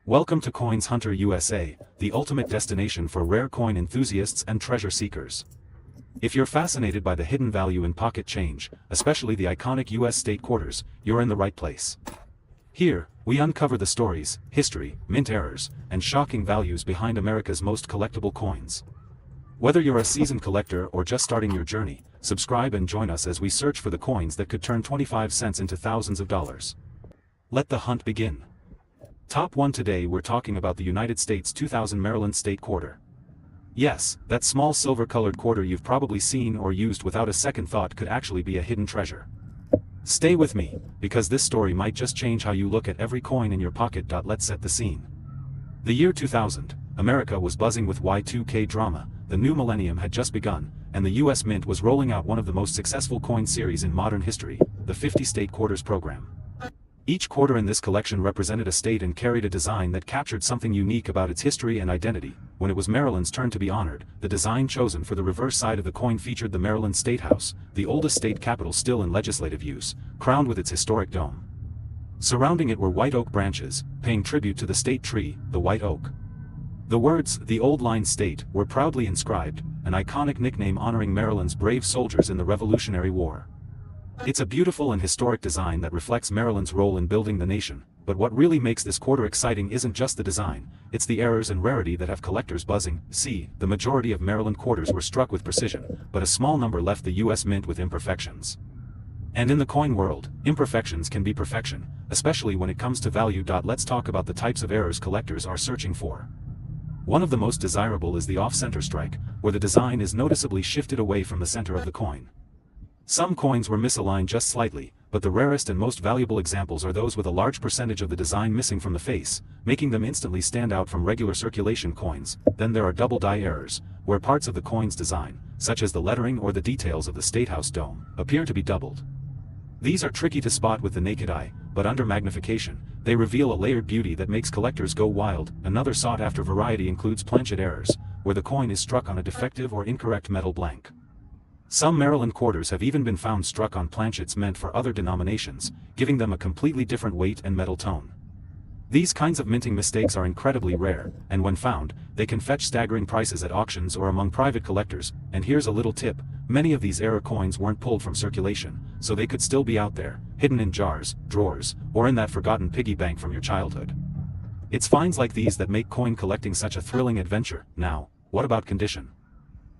Welcome to Coins Hunter USA, the ultimate destination for rare coin enthusiasts and treasure seekers. If you're fascinated by the hidden value in pocket change, especially the iconic US state quarters, you're in the right place. Here, we uncover the stories, history, mint errors, and shocking values behind America's most collectible coins. Whether you're a seasoned collector or just starting your journey, subscribe and join us as we search for the coins that could turn 25 cents into thousands of dollars. Let the hunt begin. Top 1. Today we're talking about the United States 2000 Maryland State Quarter. Yes, that small silver-colored quarter you've probably seen or used without a second thought could actually be a hidden treasure. Stay with me, because this story might just change how you look at every coin in your pocket. Let's set the scene. The year 2000, America was buzzing with Y2K drama, the new millennium had just begun, and the US Mint was rolling out one of the most successful coin series in modern history, the 50 State Quarters program. Each quarter in this collection represented a state and carried a design that captured something unique about its history and identity. When it was Maryland's turn to be honored, the design chosen for the reverse side of the coin featured the Maryland State House, the oldest state capitol still in legislative use, crowned with its historic dome. Surrounding it were white oak branches, paying tribute to the state tree, the white oak. The words, "The Old Line State," were proudly inscribed, an iconic nickname honoring Maryland's brave soldiers in the Revolutionary War. It's a beautiful and historic design that reflects Maryland's role in building the nation, but what really makes this quarter exciting isn't just the design, it's the errors and rarity that have collectors buzzing. See, the majority of Maryland quarters were struck with precision, but a small number left the US Mint with imperfections. And in the coin world, imperfections can be perfection, especially when it comes to value. Let's talk about the types of errors collectors are searching for. One of the most desirable is the off-center strike, where the design is noticeably shifted away from the center of the coin. Some coins were misaligned just slightly, but the rarest and most valuable examples are those with a large percentage of the design missing from the face, making them instantly stand out from regular circulation coins. Then there are double die errors, where parts of the coin's design, such as the lettering or the details of the State House dome, appear to be doubled. These are tricky to spot with the naked eye, but under magnification, they reveal a layered beauty that makes collectors go wild. Another sought-after variety includes planchet errors, where the coin is struck on a defective or incorrect metal blank. Some Maryland quarters have even been found struck on planchets meant for other denominations, giving them a completely different weight and metal tone. These kinds of minting mistakes are incredibly rare, and when found, they can fetch staggering prices at auctions or among private collectors. And here's a little tip: many of these error coins weren't pulled from circulation, so they could still be out there, hidden in jars, drawers, or in that forgotten piggy bank from your childhood. It's finds like these that make coin collecting such a thrilling adventure. Now, what about condition?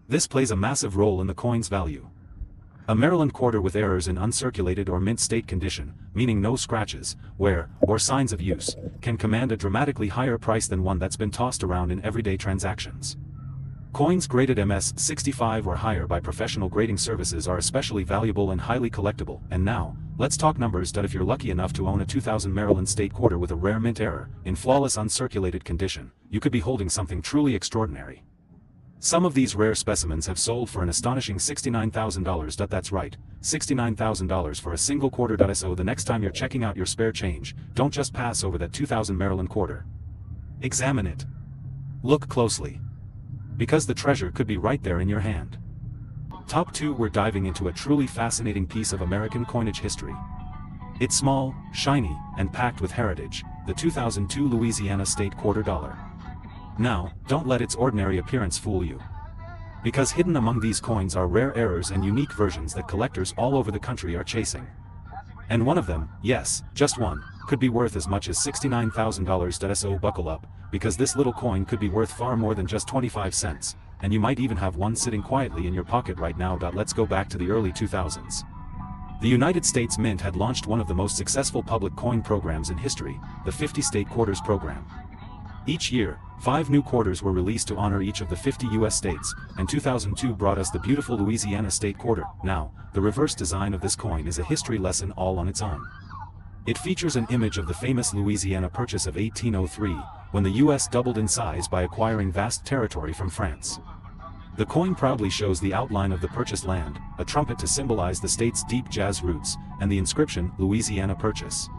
This plays a massive role in the coin's value. A Maryland quarter with errors in uncirculated or mint state condition, meaning no scratches, wear, or signs of use, can command a dramatically higher price than one that's been tossed around in everyday transactions. Coins graded MS-65 or higher by professional grading services are especially valuable and highly collectible. And now, let's talk numbers. If you're lucky enough to own a 2000 Maryland State Quarter with a rare mint error, in flawless uncirculated condition, you could be holding something truly extraordinary. Some of these rare specimens have sold for an astonishing $69,000. That's right, $69,000 for a single quarter. So the next time you're checking out your spare change, don't just pass over that 2000 Maryland quarter. Examine it. Look closely. Because the treasure could be right there in your hand. Top 2. We're diving into a truly fascinating piece of American coinage history. It's small, shiny, and packed with heritage, the 2002 Louisiana State Quarter Dollar. Now, don't let its ordinary appearance fool you. Because hidden among these coins are rare errors and unique versions that collectors all over the country are chasing. And one of them, yes, just one, could be worth as much as $69,000. So buckle up, because this little coin could be worth far more than just 25 cents, and you might even have one sitting quietly in your pocket right now. Let's go back to the early 2000s. The United States Mint had launched one of the most successful public coin programs in history, the 50 State Quarters program. Each year, 5 new quarters were released to honor each of the 50 US states, and 2002 brought us the beautiful Louisiana State Quarter. Now, the reverse design of this coin is a history lesson all on its own. It features an image of the famous Louisiana Purchase of 1803, when the US doubled in size by acquiring vast territory from France. The coin proudly shows the outline of the purchased land, a trumpet to symbolize the state's deep jazz roots, and the inscription, Louisiana Purchase.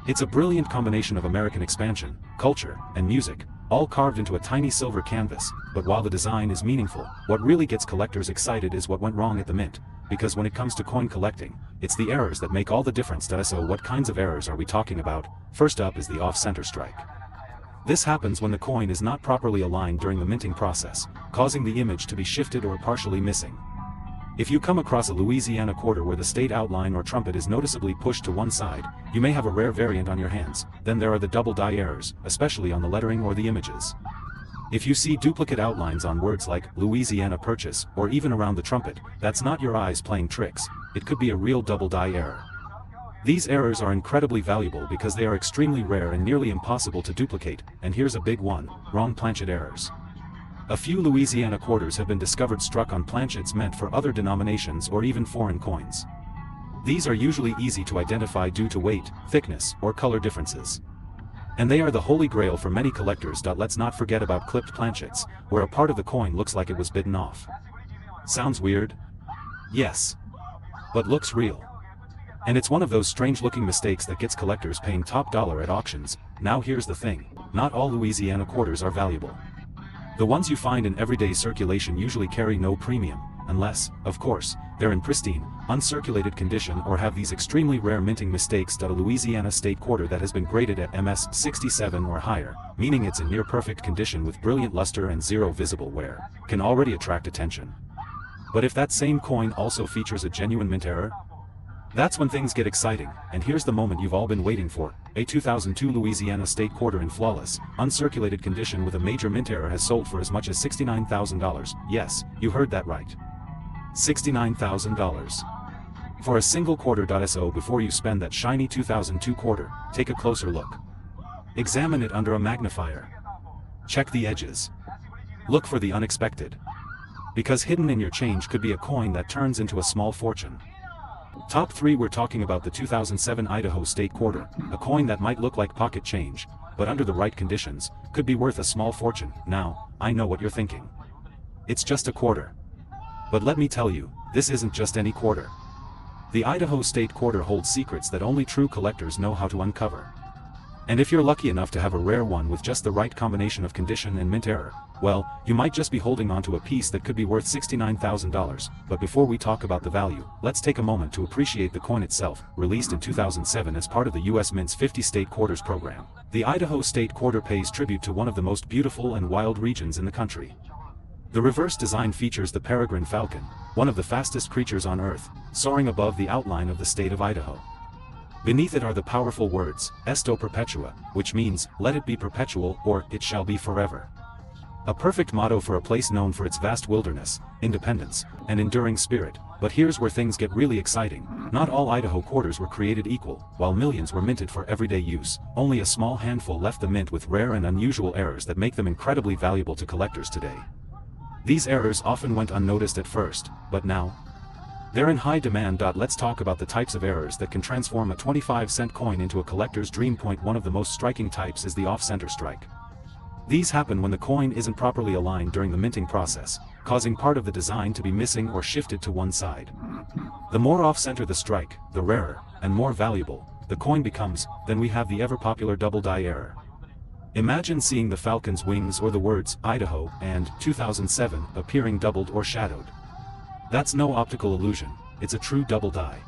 It's a brilliant combination of American expansion, culture, and music, all carved into a tiny silver canvas. But while the design is meaningful, what really gets collectors excited is what went wrong at the mint, because when it comes to coin collecting, it's the errors that make all the difference. So what kinds of errors are we talking about? First up is the off-center strike. This happens when the coin is not properly aligned during the minting process, causing the image to be shifted or partially missing. If you come across a Louisiana quarter where the state outline or trumpet is noticeably pushed to one side, you may have a rare variant on your hands. Then there are the double die errors, especially on the lettering or the images. If you see duplicate outlines on words like Louisiana Purchase or even around the trumpet, that's not your eyes playing tricks, it could be a real double die error. These errors are incredibly valuable because they are extremely rare and nearly impossible to duplicate, and here's a big one: wrong planchet errors. A few Louisiana quarters have been discovered struck on planchets meant for other denominations or even foreign coins. These are usually easy to identify due to weight, thickness, or color differences. And they are the holy grail for many collectors. Let's not forget about clipped planchets, where a part of the coin looks like it was bitten off. Sounds weird? Yes. But looks real. And it's one of those strange-looking mistakes that gets collectors paying top dollar at auctions. Now here's the thing: not all Louisiana quarters are valuable. The ones you find in everyday circulation usually carry no premium, unless, of course, they're in pristine, uncirculated condition or have these extremely rare minting mistakes. A Louisiana state quarter that has been graded at MS 67 or higher, meaning it's in near perfect condition with brilliant luster and zero visible wear, can already attract attention. But if that same coin also features a genuine mint error, that's when things get exciting. And here's the moment you've all been waiting for: a 2002 Louisiana state quarter in flawless, uncirculated condition with a major mint error has sold for as much as $69,000. Yes, you heard that right. $69,000. For a single quarter. So before you spend that shiny 2002 quarter, take a closer look. Examine it under a magnifier. Check the edges. Look for the unexpected. Because hidden in your change could be a coin that turns into a small fortune. Top 3, we're talking about the 2007 Idaho State Quarter, a coin that might look like pocket change, but under the right conditions, could be worth a small fortune. Now, I know what you're thinking. It's just a quarter. But let me tell you, this isn't just any quarter. The Idaho State Quarter holds secrets that only true collectors know how to uncover. And if you're lucky enough to have a rare one with just the right combination of condition and mint error, well, you might just be holding onto a piece that could be worth $69,000. But before we talk about the value, let's take a moment to appreciate the coin itself. Released in 2007 as part of the U.S. Mint's 50 State Quarters program, the Idaho State Quarter pays tribute to one of the most beautiful and wild regions in the country. The reverse design features the peregrine falcon, one of the fastest creatures on Earth, soaring above the outline of the state of Idaho. Beneath it are the powerful words, Esto Perpetua, which means, let it be perpetual, or, it shall be forever. A perfect motto for a place known for its vast wilderness, independence, and enduring spirit. But here's where things get really exciting. Not all Idaho quarters were created equal. While millions were minted for everyday use, only a small handful left the mint with rare and unusual errors that make them incredibly valuable to collectors today. These errors often went unnoticed at first, but now, they're in high demand. Let's talk about the types of errors that can transform a 25-cent coin into a collector's dream point. One of the most striking types is the off-center strike. These happen when the coin isn't properly aligned during the minting process, causing part of the design to be missing or shifted to one side. The more off-center the strike, the rarer, and more valuable, the coin becomes. Then we have the ever-popular double die error. Imagine seeing the falcon's wings or the words, Idaho, and 2007, appearing doubled or shadowed. That's no optical illusion, it's a true double die.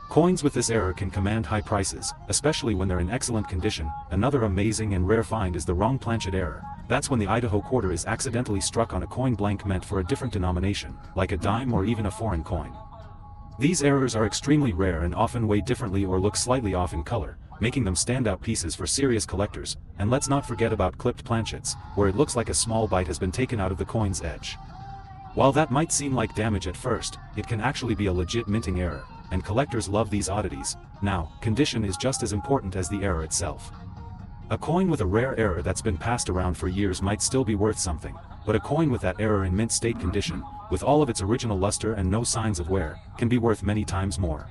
Coins with this error can command high prices, especially when they're in excellent condition. Another amazing and rare find is the wrong planchet error. That's when the Idaho quarter is accidentally struck on a coin blank meant for a different denomination, like a dime or even a foreign coin. These errors are extremely rare and often weigh differently or look slightly off in color, making them standout pieces for serious collectors. And let's not forget about clipped planchets, where it looks like a small bite has been taken out of the coin's edge. While that might seem like damage at first, it can actually be a legit minting error, and collectors love these oddities. Now, condition is just as important as the error itself. A coin with a rare error that's been passed around for years might still be worth something, but a coin with that error in mint state condition, with all of its original luster and no signs of wear, can be worth many times more.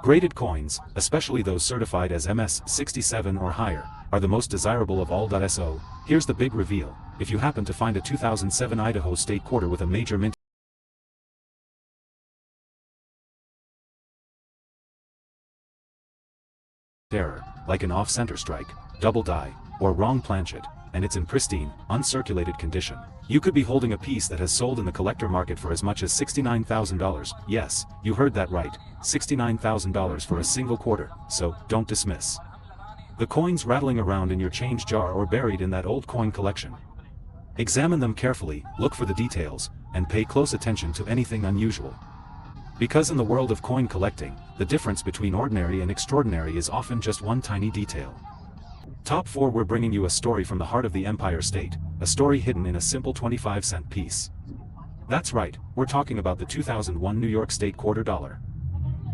Graded coins, especially those certified as MS 67 or higher, are the most desirable of all. So, here's the big reveal: if you happen to find a 2007 Idaho State Quarter with a major mint error, like an off-center strike, double die, or wrong planchet, and it's in pristine, uncirculated condition, you could be holding a piece that has sold in the collector market for as much as $69,000. Yes, you heard that right, $69,000 for a single quarter. So, don't dismiss The coins rattling around in your change jar or buried in that old coin collection. Examine them carefully, look for the details, and pay close attention to anything unusual. Because in the world of coin collecting, the difference between ordinary and extraordinary is often just one tiny detail. Top 4. We're bringing you a story from the heart of the Empire State, a story hidden in a simple 25-cent piece. That's right, we're talking about the 2001 New York State quarter dollar.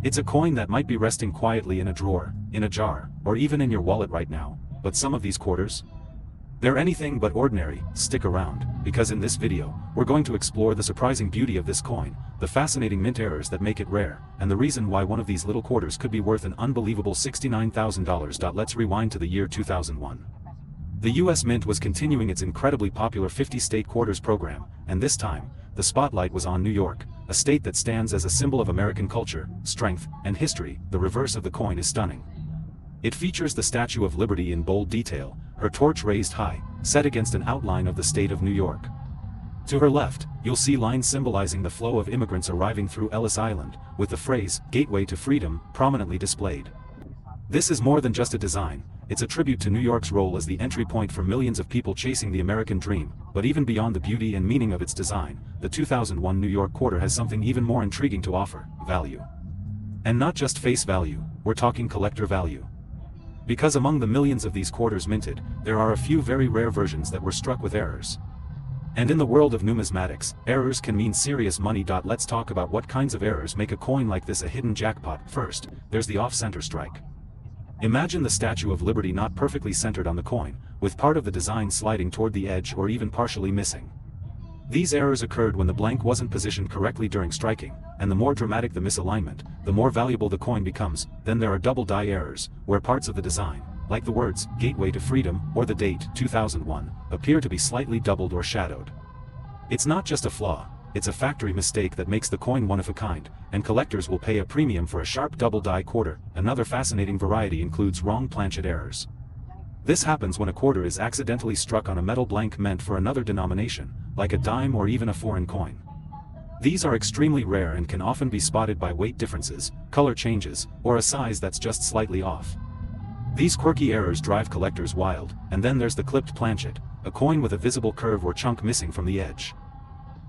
It's a coin that might be resting quietly in a drawer, in a jar, or even in your wallet right now, but some of these quarters? They're anything but ordinary. Stick around, because in this video, we're going to explore the surprising beauty of this coin, the fascinating mint errors that make it rare, and the reason why one of these little quarters could be worth an unbelievable $69,000. Let's rewind to the year 2001. The US Mint was continuing its incredibly popular 50-state quarters program, and this time, the spotlight was on New York, a state that stands as a symbol of American culture, strength, and history. The reverse of the coin is stunning. It features the Statue of Liberty in bold detail, her torch raised high, set against an outline of the state of New York. To her left, you'll see lines symbolizing the flow of immigrants arriving through Ellis Island, with the phrase, "Gateway to Freedom," prominently displayed. This is more than just a design, it's a tribute to New York's role as the entry point for millions of people chasing the American dream. But even beyond the beauty and meaning of its design, the 2001 New York quarter has something even more intriguing to offer: value. And not just face value, we're talking collector value. Because among the millions of these quarters minted, there are a few very rare versions that were struck with errors. And in the world of numismatics, errors can mean serious money. Let's talk about what kinds of errors make a coin like this a hidden jackpot. First, there's the off-center strike. Imagine the Statue of Liberty not perfectly centered on the coin, with part of the design sliding toward the edge or even partially missing. These errors occurred when the blank wasn't positioned correctly during striking, and the more dramatic the misalignment, the more valuable the coin becomes. Then there are double die errors, where parts of the design, like the words, "Gateway to Freedom," or the date, 2001, appear to be slightly doubled or shadowed. It's not just a flaw, it's a factory mistake that makes the coin one of a kind, and collectors will pay a premium for a sharp double die quarter. Another fascinating variety includes wrong planchet errors. This happens when a quarter is accidentally struck on a metal blank meant for another denomination, like a dime or even a foreign coin. These are extremely rare and can often be spotted by weight differences, color changes, or a size that's just slightly off. These quirky errors drive collectors wild. And then there's the clipped planchet, a coin with a visible curve or chunk missing from the edge.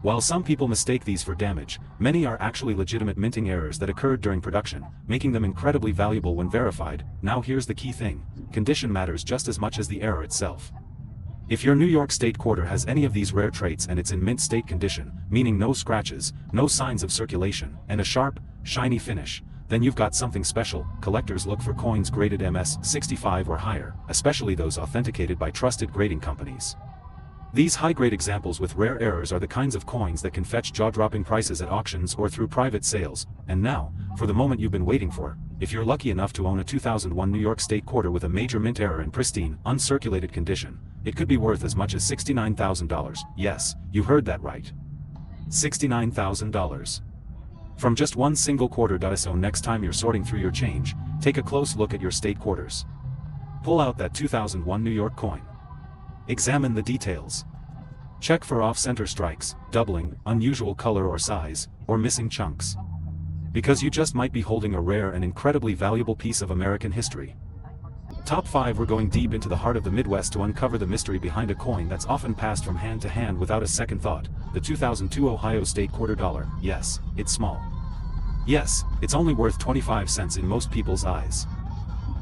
While some people mistake these for damage, many are actually legitimate minting errors that occurred during production, making them incredibly valuable when verified. Now here's the key thing: condition matters just as much as the error itself. If your New York State quarter has any of these rare traits and it's in mint state condition, meaning no scratches, no signs of circulation, and a sharp, shiny finish, then you've got something special. Collectors look for coins graded MS65 or higher, especially those authenticated by trusted grading companies. These high-grade examples with rare errors are the kinds of coins that can fetch jaw-dropping prices at auctions or through private sales. And now, for the moment you've been waiting for. If you're lucky enough to own a 2001 New York State quarter with a major mint error in pristine, uncirculated condition, it could be worth as much as $69,000. Yes, you heard that right. $69,000. From just one single quarter. So next time you're sorting through your change, take a close look at your state quarters. Pull out that 2001 New York coin. Examine the details. Check for off-center strikes, doubling, unusual color or size, or missing chunks. Because you just might be holding a rare and incredibly valuable piece of American history. Top 5. We're going deep into the heart of the Midwest to uncover the mystery behind a coin that's often passed from hand to hand without a second thought: the 2002 Ohio State quarter dollar. Yes, it's small. Yes, it's only worth 25 cents in most people's eyes.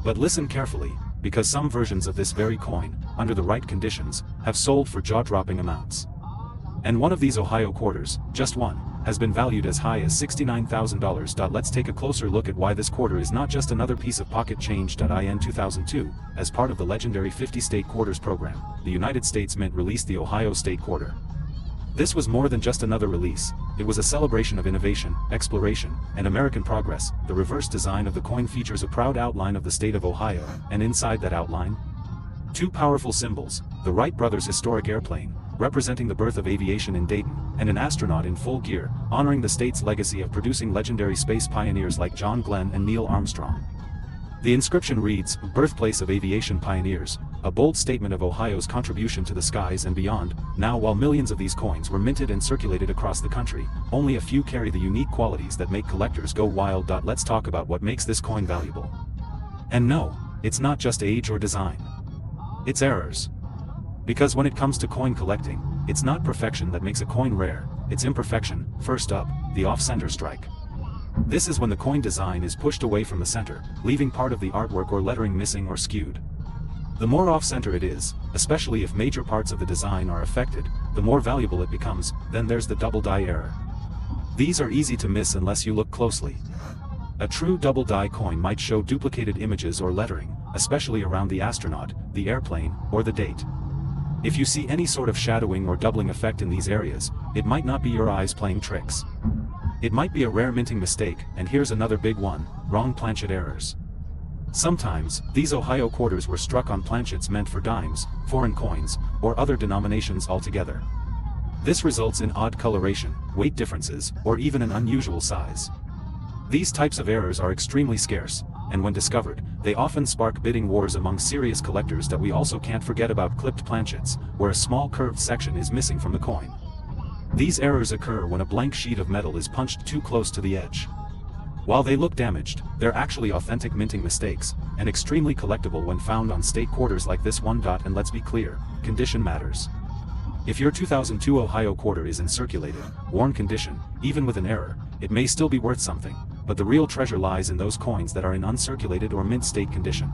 But listen carefully, because some versions of this very coin, under the right conditions, have sold for jaw-dropping amounts. And one of these Ohio quarters, just one, has been valued as high as $69,000. Let's take a closer look at why this quarter is not just another piece of pocket change. In 2002, as part of the legendary 50-state quarters program, the United States Mint released the Ohio State quarter. This was more than just another release, it was a celebration of innovation, exploration, and American progress. The reverse design of the coin features a proud outline of the state of Ohio, and inside that outline, two powerful symbols: the Wright brothers' historic airplane, representing the birth of aviation in Dayton, and an astronaut in full gear, honoring the state's legacy of producing legendary space pioneers like John Glenn and Neil Armstrong. The inscription reads, "Birthplace of Aviation Pioneers," a bold statement of Ohio's contribution to the skies and beyond. Now, while millions of these coins were minted and circulated across the country, only a few carry the unique qualities that make collectors go wild. Let's talk about what makes this coin valuable. And no, It's not just age or design. It's errors. Because when it comes to coin collecting, it's not perfection that makes a coin rare, it's imperfection. First up, the off-center strike. This is when the coin design is pushed away from the center, leaving part of the artwork or lettering missing or skewed. The more off-center it is, especially if major parts of the design are affected, the more valuable it becomes. Then there's the double die error. These are easy to miss unless you look closely. A true double die coin might show duplicated images or lettering, especially around the astronaut, the airplane, or the date. If you see any sort of shadowing or doubling effect in these areas, it might not be your eyes playing tricks. It might be a rare minting mistake. And here's another big one: wrong planchet errors. Sometimes, these Ohio quarters were struck on planchets meant for dimes, foreign coins, or other denominations altogether. This results in odd coloration, weight differences, or even an unusual size. These types of errors are extremely scarce, and when discovered, they often spark bidding wars among serious collectors. That we also can't forget about clipped planchets, where a small curved section is missing from the coin. These errors occur when a blank sheet of metal is punched too close to the edge. While they look damaged, they're actually authentic minting mistakes, and extremely collectible when found on state quarters like this one. And let's be clear, condition matters. If your 2002 Ohio quarter is in circulated, worn condition, even with an error, it may still be worth something, but the real treasure lies in those coins that are in uncirculated or mint state condition.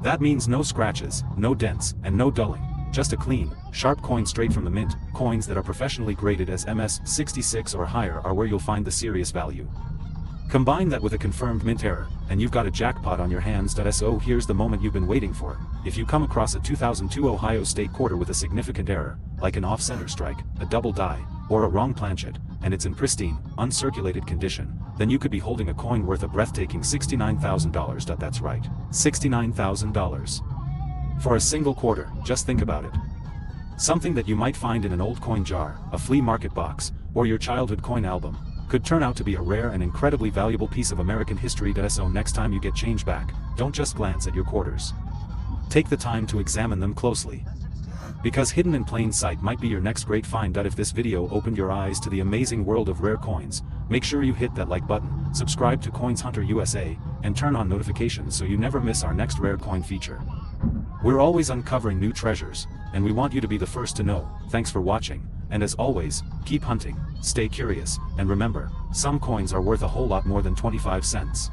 That means no scratches, no dents, and no dulling, just a clean, sharp coin straight from the mint. Coins that are professionally graded as MS66 or higher are where you'll find the serious value. Combine that with a confirmed mint error, and you've got a jackpot on your hands. So here's the moment you've been waiting for. If you come across a 2002 Ohio state quarter with a significant error, like an off-center strike, a double die, or a wrong planchet, and it's in pristine, uncirculated condition, then you could be holding a coin worth a breathtaking $69,000. That's right, $69,000. For a single quarter. Just think about it. Something that you might find in an old coin jar, a flea market box, or your childhood coin album, could turn out to be a rare and incredibly valuable piece of American history. So next time you get change back, don't just glance at your quarters. Take the time to examine them closely. Because hidden in plain sight might be your next great find. If this video opened your eyes to the amazing world of rare coins, make sure you hit that like button, subscribe to Coins Hunter USA, and turn on notifications so you never miss our next rare coin feature. We're always uncovering new treasures, and we want you to be the first to know. Thanks for watching, and as always, keep hunting, stay curious, and remember, some coins are worth a whole lot more than 25 cents.